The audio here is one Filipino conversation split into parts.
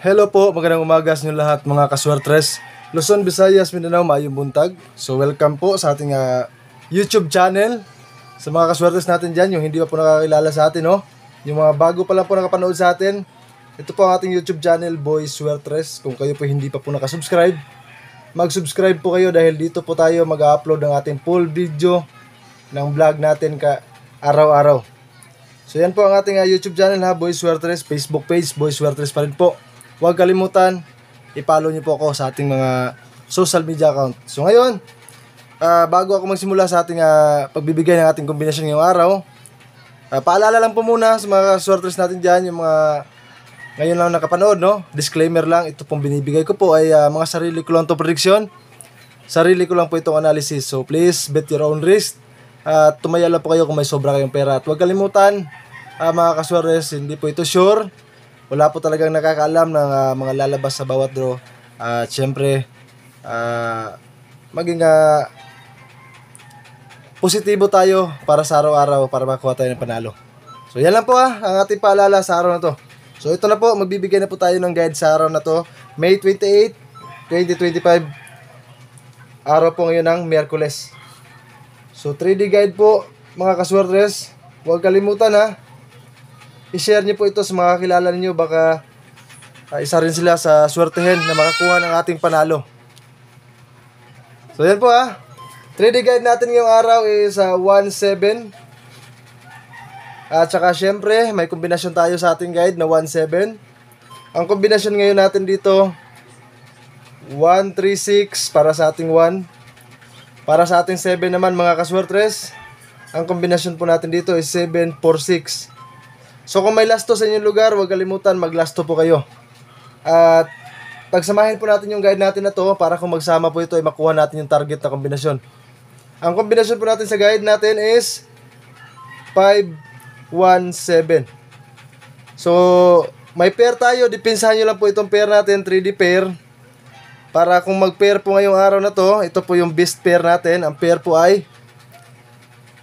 Hello po, magandang umaga sa inyo lahat mga kaswertres. Luzon, Visayas, Mindanao, maayong buntag. So welcome po sa ating YouTube channel. Sa mga kaswertres natin dyan, yung hindi pa po nakakilala sa atin, no? Yung mga bago pa lang po nakapanood sa atin, ito po ang ating YouTube channel, Boy Swertres. Kung kayo po hindi pa po nakasubscribe, mag-subscribe po kayo dahil dito po tayo mag-upload ng ating full video ng vlog natin araw-araw. So yan po ang ating YouTube channel Boy Swertres, Facebook page, Boy Swertres pa rin po. Huwag kalimutan, i-follow nyo po ako sa ating mga social media account. So ngayon, bago ako magsimula sa ating pagbibigay ng ating kombinasyon ngayong araw, paalala lang po muna sa mga swertres natin dyan, yung mga ngayon lang nakapanood, no? Disclaimer lang, ito pong binibigay ko po ay mga sarili ko lang to prediction. Sarili ko lang po itong analysis. So please, bet your own risk. Tumaya lang po kayo kung may sobra kayong pera. At huwag kalimutan, mga kaswertres, hindi po ito sure. Wala po talagang nakakaalam ng mga lalabas sa bawat draw. At syempre, maging positibo tayo para sa araw-araw para makuha tayo ng panalo. So yan lang po ang ating paalala sa araw na to. So ito na po, magbibigay na po tayo ng guide sa araw na to. May 28, 2025. Araw po ngayon ng Miyerkules. So 3D guide po mga kaswertres. Huwag kalimutan i-share niyo po ito sa mga kilala niyo, baka isa rin sila sa swertehin na makakuha ng ating panalo. So yan po 3D guide natin ngayong araw is 1-7. At saka syempre may kombinasyon tayo sa ating guide na 1-7. Ang kombinasyon ngayon natin dito 1-3-6 para sa ating 1. Para sa ating 7 naman mga kaswertres, ang kombinasyon po natin dito is 7-4-6. So kung may lasto sa inyong lugar, huwag kalimutan maglasto po kayo. At pagsamahin po natin yung guide natin na to para kung magsama po ito ay makuha natin yung target na kombinasyon. Ang kombinasyon po natin sa guide natin is 5-1-7. So may pair tayo, dipinsahan nyo lang po itong pair natin, 3D pair. Para kung mag-pair po ngayong araw na to, ito po yung best pair natin. Ang pair po ay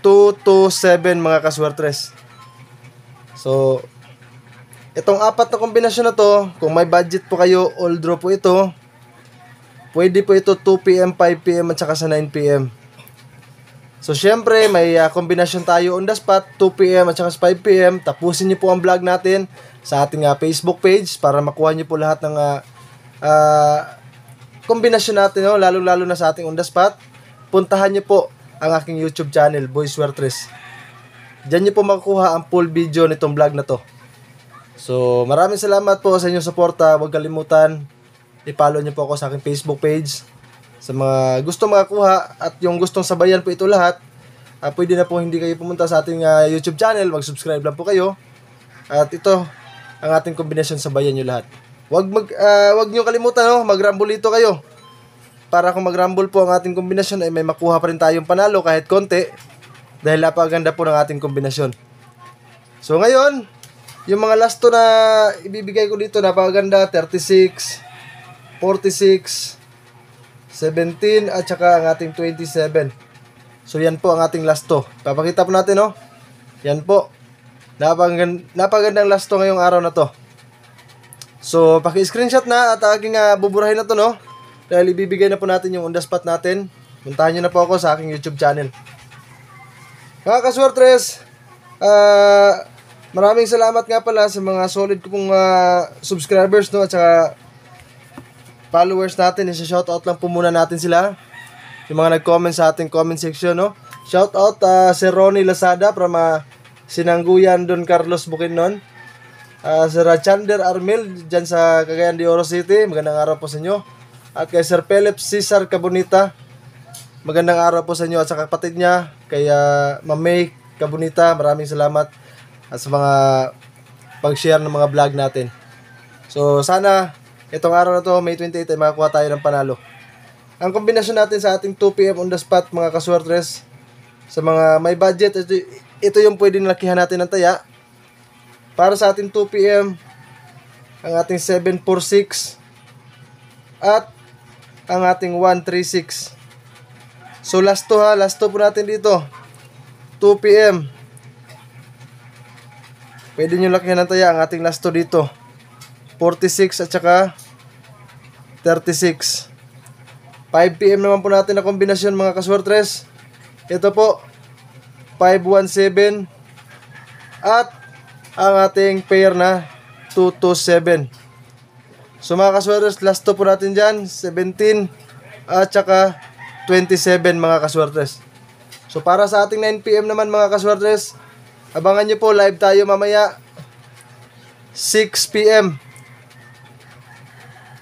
2-2-7 mga kaswertres. So, itong apat na kombinasyon na to, kung may budget po kayo, all draw po ito. Pwede po ito 2 PM, 5 PM at saka sa 9 PM. So, syempre, may kombinasyon tayo on the spot, 2 PM at saka sa 5 PM. Tapusin niyo po ang vlog natin sa ating Facebook page para makuha niyo po lahat ng kombinasyon natin, lalo-lalo na sa ating on the spot. Puntahan niyo po ang aking YouTube channel, Boy Swertres. Diyan niyo po makukuha ang full video nitong vlog na to. So, maraming salamat po sa inyong suporta. Huwag kalimutan, i-follow niyo po ako sa aking Facebook page. Sa mga gusto makakuha at yung gustong sabayan po ito lahat, pwede na po hindi kayo pumunta sa ating YouTube channel. Mag-subscribe lang po kayo. At ito, ang ating kombinasyon, sabayan niyo lahat. Huwag niyo kalimutan, mag-rumble kayo. Para kung mag-rumble po ang ating kombinasyon ay may makuha pa rin tayong panalo kahit konti. Dahil napakaganda po ng ating kombinasyon. So ngayon, yung mga lasto na ibibigay ko dito, napakaganda. 36, 46, 17, at saka ang ating 27. So yan po ang ating lasto. Papakita po natin, Yan po. Napakagandang lasto ngayong araw na to. So paki-screenshot na at aking buburahin na to, dahil ibibigay na po natin yung on the spot natin. Puntahan nyo na po ako sa aking YouTube channel. Mga kaswertres, maraming salamat nga pala sa mga solid ko pong subscribers, at saka followers natin. Isa-shoutout lang po muna natin sila, yung mga nag-comment sa ating comment section, Shoutout Sir Ronnie Lazada from Sinangguyan, Don Carlos, Bukidnon. Sir Chander Armil dyan sa Cagayan de Oro City, magandang araw po sa inyo. At kay Sir Philip Cesar Cabonita, magandang araw po sa inyo. At sa kapatid niya, kay Ma'am May Cabonita, maraming salamat at sa mga pag-share ng mga vlog natin. So sana itong araw na to, May 28, ay makakuha tayo ng panalo. Ang kombinasyon natin sa ating 2 PM on the spot mga kaswertres, sa mga may budget, ito yung pwede lakihan natin ng taya. Para sa ating 2 PM, ang ating 746 at ang ating 136. So last to po natin dito 2 PM. Pwede nyo lakihan ng taya ang ating last to dito 46 at saka 36. 5 PM naman po natin na kombinasyon mga kaswertres. Ito po 517 at ang ating pair na 227. So mga kaswertres, last 2 po natin dyan 17 at saka 27 mga kaswertres. So para sa ating 9 PM naman mga kaswertres, abangan nyo po, live tayo mamaya 6 PM.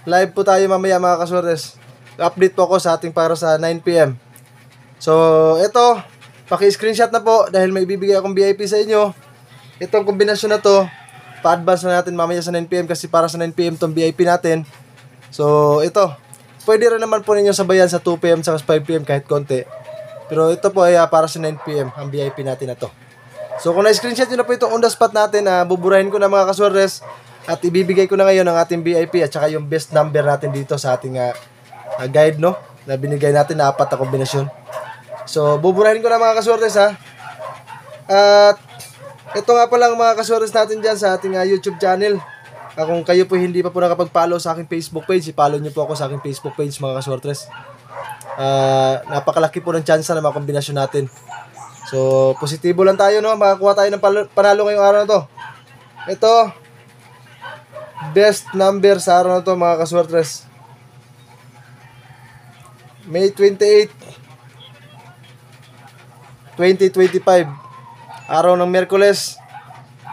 Live po tayo mamaya mga kaswertres. Update po ako sa ating para sa 9 PM. So ito, paki-screenshot na po dahil may bibigay akong VIP sa inyo. Itong kombinasyon na to, pa-advance na natin mamaya sa 9 PM kasi para sa 9 PM tong VIP natin. So ito, pwede rin naman po ninyo sabayan sa 2 PM sa 5 PM kahit konti. Pero ito po ay para sa 9 PM ang VIP natin na to. So kung na-screenshot nyo na po itong on the spot natin, buburahin ko na mga kaswertres at ibibigay ko na ngayon ang ating VIP at saka yung best number natin dito sa ating guide, no, na binigay natin na 4 na kombinasyon. So buburahin ko na mga kaswertres ha. At ito nga pala mga kaswertres natin dyan sa ating YouTube channel. Kung kayo po hindi pa po nakapag-follow sa aking Facebook page, i-follow nyo po ako sa aking Facebook page mga kaswertres. Napakalaki po ng chance na mga kombinasyon natin. So positibo lang tayo, no, makakuha tayo ng panalo ngayong araw na to. Ito best number sa araw na to mga kaswertres. May 28 2025, araw ng Miyerkules.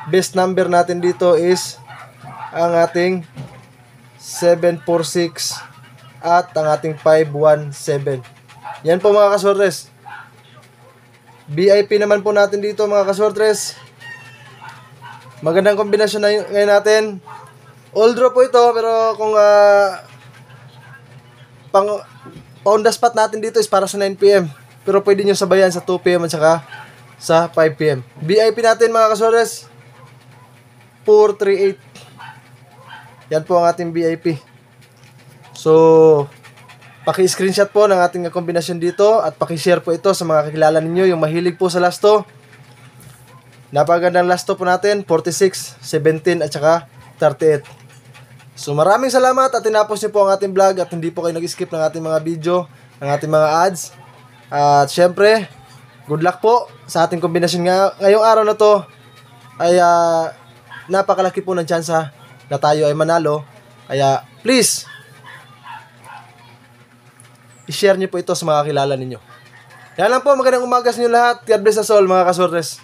Best number natin dito is ang ating 746 at ang ating 517. Yan po mga kaswertres. VIP naman po natin dito mga kaswertres. Magandang kombinasyon na ngayon natin. All draw po ito, pero kung on the spot natin dito is para sa 9 PM. Pero pwede nyo sabayan sa 2 PM at saka sa 5 PM. VIP natin mga kaswertres, 438. Yan po ang ating VIP. So paki-screenshot po ng ating kombinasyon dito at paki-share po ito sa mga kakilala ninyo yung mahilig po sa last 2. Napagandang last 2 po natin, 46, 17 at saka 38. So maraming salamat at tinapos niyo po ang ating vlog at hindi po kayo nag-skip ng ating mga video, ng ating mga ads. At syempre, good luck po sa ating kombinasyon ngayong araw na to. Ay napakalaki po ng tsansa na tayo ay manalo. Kaya please, i-share niyo po ito sa mga kilala ninyo. Yan lang po, magandang umaga sa inyo lahat. God bless us all mga kaswertres.